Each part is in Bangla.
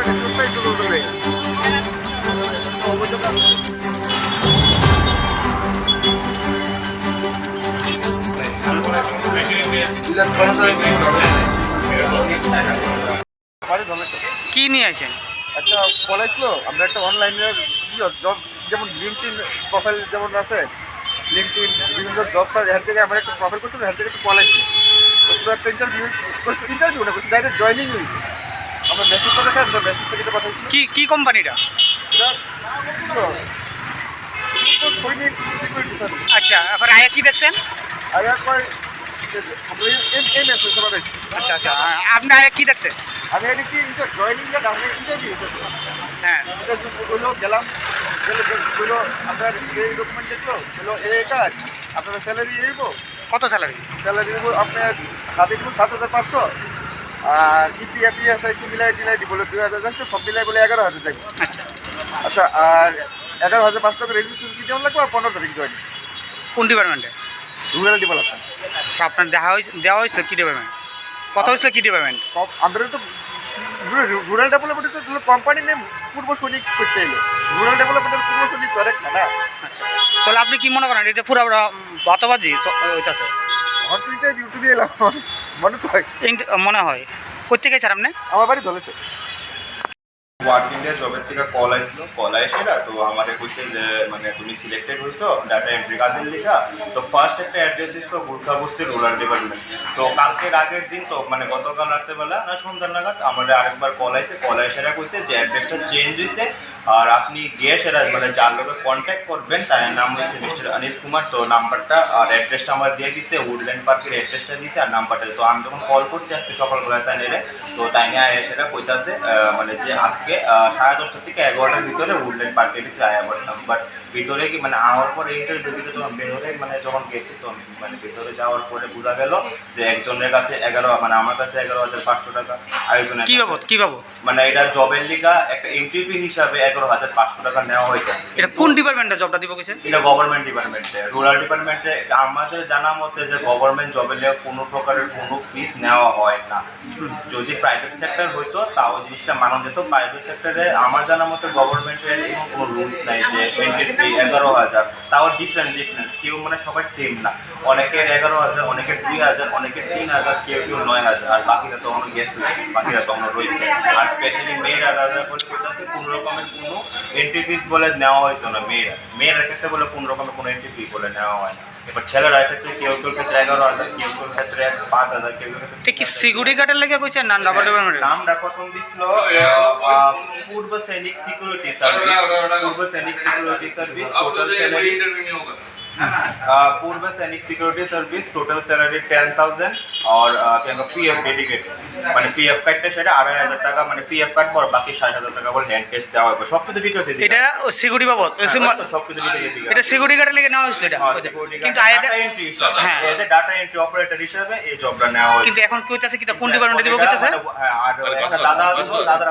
কি নিয়ে আসেন? একটা কলেজ তো আমরা একটা অনলাইনে জব যেমন লিঙ্কডইন প্রোফাইল যেমন আছে, লিঙ্কডইন বিভিন্ন জব সার্চ এখান থেকে আমরা একটা প্রোফাইল করছি, এখান থেকে একটা কলেজ তো পুরো একটা ইন্টারভিউ না করছি, ডাইরেক্ট জয়েনিং হয়েছে। আমরা মেসেজটা দেখে আমরা মেসেজটা দিতে পাঠাইছি। কি কোম্পানিটা? এটা সৈনিক সিকিউরিটি সার্ভিস। আচ্ছা, এখন আয়া কি দেখছেন? আয়া কয় আমরা এই মেসেজ সবাই। আচ্ছা আচ্ছা, আপনি আয়া কি দেখছেন? আমি দেখছি জয়েনিংটা ডাউনলোড ইন্টারভিউ হয়েছে। হ্যাঁ, ইন্টারভিউ হলো গেলাম, হলো আপনার এই ডকুমেন্ট দেখলো, হলো এই কাজ, আপনার স্যালারি দিব। কত স্যালারি? স্যালারি দিব আপনার হাতে দিব 7,500, আর ইপিএফ ইএসআইসি মিলাই টিলাই বলে 2,400, সব মিলাই বলে 11,000 যাবে। আচ্ছা আচ্ছা, আর 11,500 টাকা রেজিস্ট্রেশন ফি দেওয়া লাগবে, আর 15 তারিখ জয়েনিং। কোন ডিপার্টমেন্টে? Rural development. আপনার দেওয়া হয়েছিল কি ডিপার্টমেন্ট? কত হয়েছিল কি ডিপার্টমেন্ট? আমাদের তো রুরাল ডেভেলপমেন্ট তো কোম্পানি নেম পূর্ব সৈনিক করতে এলো। রুরাল ডেভেলপমেন্টের পূর্ব সৈনিক তো আরেক না। আচ্ছা, তাহলে আপনি কি মনে করেন এটা পুরো বাতবাজি হইতাছে? আমার তো ইন্টারভিউ দিয়ে এলাম, মনে তো হয়। মনে হয়। কোথেকে স্যার আপনি? আমার বাড়ি ধরেছে। ওয়ার্ক ইন্ডিয়া জবের থেকে কল আসলো, কল আসে না তো আমার কইছে যে মানে তুমি সিলেক্টেড হয়েছো ডাটা এন্ট্রি কাজের লেখা। তো ফার্স্ট একটা অ্যাড্রেস দিছিল গুরখা বস্তি রুরাল ডিপার্টমেন্ট। তো কালকের আগের দিন তো মানে গতকাল রাত্রেবেলা না সন্ধ্যা নাগাদ আমাদের আরেকবার কল আসে, কল এসেরা কইছে যে অ্যাড্রেসটা চেঞ্জ হয়েছে, আর আপনি গিয়ে সেটা মানে যার লোকে কন্ট্যাক্ট করবেন তার নাম হয়েছে মিস্টার অনিল কুমার। তো নাম্বারটা আর অ্যাড্রেসটা আমার দিয়ে দিছে, উডল্যান্ড পার্কের অ্যাড্রেসটা দিয়েছে আর নাম্বারটা। তো আমি যখন কল করছি আজকে সকালবেলা তাই নেড়ে, তো তাই নিয়ে সেটা কইতাছে মানে যে আজকে 10:30 থেকে 11টার ভিতরে উডল্যান্ড পার্কের ভিতরে আয়া পড়তাম। বাট ভিতরে কি মানে আমার পরে ইন্টারভিউ দিতে যখন বেরোলে মানে যখন গেছি তো মানে ভিতরে যাওয়ার পরে বোঝা গেল যে একজনের কাছে 11 মানে আমার কাছে 11,500 টাকা, আরেকজনের কি বাবদ মানে এটা জবের লিগা একটা এন্ট্রি ফি হিসাবে 11,500 টাকা নেওয়া হয়েছে। এটা কোন ডিপার্টমেন্টে জবটা দিব গেছে? এটা গভর্নমেন্ট ডিপার্টমেন্টে, রুরাল ডিপার্টমেন্টে। আমাদের জানা মতে যে গভর্নমেন্ট জবের লিগে কোনো প্রকারের কোনো ফিস নেওয়া হয় না। যদি প্রাইভেট সেক্টর হইতো তাও জিনিসটা মানা যেত। প্রাইভেট সেক্টরে আমার জানা মতে গভর্নমেন্টের এরকম কোনো রুলস নাই যে এন্ট্রি ফি 11,000, তাও ডিফারেন্স কেউ মানে সবাই সেম না। অনেকের 11,000, অনেকের 2,000, অনেকের 3,000, কেউ 9,000, আর বাকিরা তো অনেক গেস্ট হয়েছে, বাকিরা তো অনেক রয়েছে। আর স্পেশালি মেয়েরা বলে করতেছে কোনো রকমের কোনো এন্ট্রি ফিস বলে নেওয়া হইতো না। মেয়েরা ক্ষেত্রে বলে কোনো রকমের কোনো এন্ট্রি ফি বলে নেওয়া হয় না। এবার ছেলেরা ক্ষেত্রে কেউ ক্ষেত্রে 11,000, কেউ ক্ষেত্রে 5,000, কেউ ক্ষেত্রে কি সিকিউরিটি গার্ডের লেগে কইছে না ডাবল ডিপার্টমেন্ট? নামটা প্রথম দিছিল পূর্ব সৈনিক সিকিউরিটি সার্ভিস, পূর্ব সৈনিক সিকিউরিটি সার্ভিস, টোটাল স্যালারি पूर्व सैनिक सिक्योरिटी सर्विस, टोटल सैलरी 10,000 और पीएफ डेडिकेटेड মানে পিএফ কাটতে সেটা 2,500 টাকা, মানে পিএফ কাট পর বাকি 60,000 টাকা বলে হ্যান্ড ক্যাশ দেওয়া হবে। সব কিছু ডিটেইলস আছে। এটা সিকিউরিটি বাবদ সব কিছু ডিটেইলস আছে। এটা সিকিউরিটি গার্ডের লেগে নেওয়া হয়েছিল এটা, কিন্তু ডাটা এন্ট্রি হিসাবে, হ্যাঁ as a data entry operator হিসেবে এই জবটা নেওয়া হয়েছে। কিন্তু এখন কইতাছে কি কোন ডিপার্টমেন্টে দিব কইতাছে? হ্যাঁ, আর একটা দাদা আছে, দাদা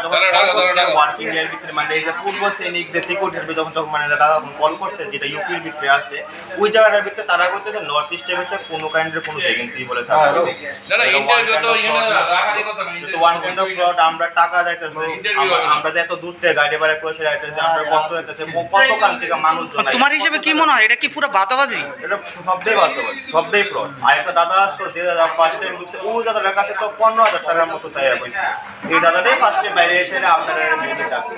যখন ওয়ার্কিং এর ভিতরে মানে এই যে পূর্ব সৈনিক যে সিকিউরিটির ভিতরে যখন মানে দাদা কল করছে যেটা ইউপির ভিতরে আছে ওই জায়গাটার ভিতরে তারা করতেছে নর্থ ইস্টের ভিতরে কোনো কাইন্ডের কোনো ভ্যাকেন্সি বলে না না ইন্টারভিউ তো ওয়ান কাইন্ড অফ ফ্রড। আমরা টাকা যাইতেছে, আমরা যে এত দূর থেকে গাড়ি ভাড়া করে যাইতেছে, আমরা কষ্ট হইতেছে কত কাল থেকে মানুষজন। তোমার হিসেবে কি মনে হয় এটা কি পুরো বাতাবাজি? এটা সবটাই বাস্তবায়ন, সবটাই ফ্রড। আর একটা দাদা আসতো যে দাদা ফার্স্ট টাইম ঢুকতে ওই দাদার কাছে তো 15,000 টাকার মতো চাইয়া পয়সা। এই দাদাটাই ফার্স্ট টাইম বাইরে এসে আপনারা মেয়েদের ডাকছে।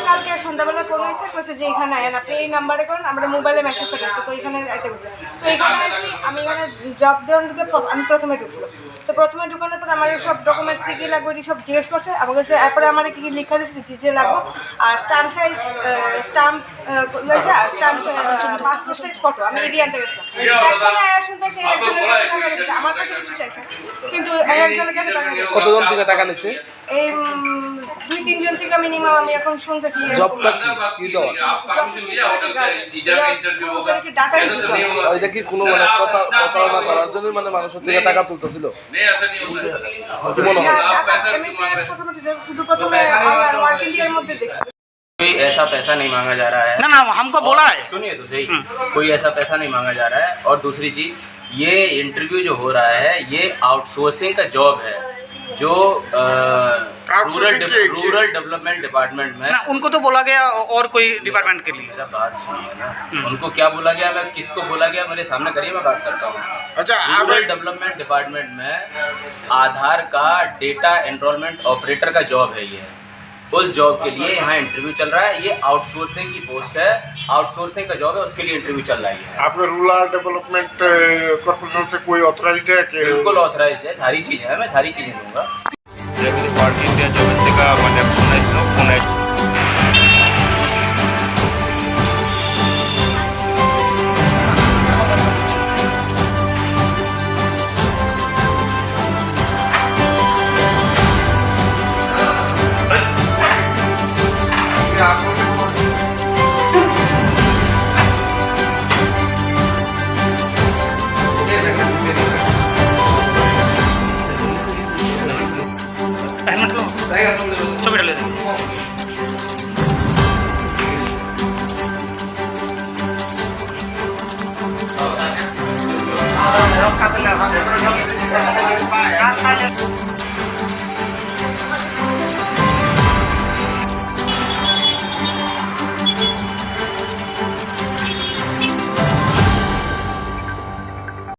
কালকে সন্ধ্যাবেলা ফোন হয়েছে কইছে যে এখানে আয়েন, আপনি এই নাম্বারে করেন, আমরা মোবাইলে মেসেজ করেছি, তো এখানে আইতে বলছে। তো এখানে আসি আমি মানে জব দেওয়ার দিকে আমি প্রথমে ঢুকছিলাম। তো প্রথমে ঢুকানোর পর আমার সব ডকুমেন্টস কী কী লাগবে সব জিজ্ঞেস করছে। আমার কাছে এরপরে আমার কী কী লেখা দিচ্ছে যে লাগবে, আর স্টাম্প সাইজ স্টাম্প লইছে, আর স্টাম্প পাসপোর্ট সাইজ ফটো। আমি এটি আনতে গেছিলাম। এখানে আয়া শুনতে সেই একজনের কাছে টাকা দিচ্ছে, আমার কাছে কিছু চাইছে, কিন্তু একজনের কাছে টাকা দিচ্ছে। কতজন থেকে টাকা নিচ্ছে? এই 2-3 জন থেকে মিনিমাম আমি এখন শুনতেছি। জবটা কি দেওয়া? এটা কি কোনো মানে প্রতারণা করার জন্য মানে মানুষের থেকে টাকা তুলতেছিল? কি মনে হয়? कोई ऐसा पैसा नहीं मांगा जा रहा है। ना हमको बोला है। सुनिए तो सही, कोई ऐसा पैसा नहीं मांगा जा रहा है। और दूसरी चीज ये इंटरव्यू जो हो रहा है ये आउटसोर्सिंग का जॉब है जो रूरल डेवलपमेंट डिपार्टमेंट में। ना उनको तो बोला गया और कोई डिपार्टमेंट के लिए। मेरा बात सुनिए ना, उनको क्या बोला गया, मैं किसको बोला गया मेरे सामने करिए, मैं बात करता हूँ। अच्छा, रूरल डेवलपमेंट डिपार्टमेंट में आधार का डेटा एनरोलमेंट ऑपरेटर का जॉब है ये। उस जॉब के लिए यहाँ इंटरव्यू चल रहा है। ये आउटसोर्सिंग की पोस्ट है, आउटसोर्सिंग का जॉब है, उसके लिए इंटरव्यू चल रहा है। आपके रूरल डेवलपमेंट कॉर्पोरेशन से कोई ऑथराइज्ड है कि? बिल्कुल ऑथराइज है, सारी चीज़ें हैं, मैं सारी चीज़ें दूंगा। পার্টি ইন্ডিয়া জবের থেকে মানে ফোন আসলো, ফোন हेलमेट लो, ছবিটা লে দিন। রক্ষা পেলে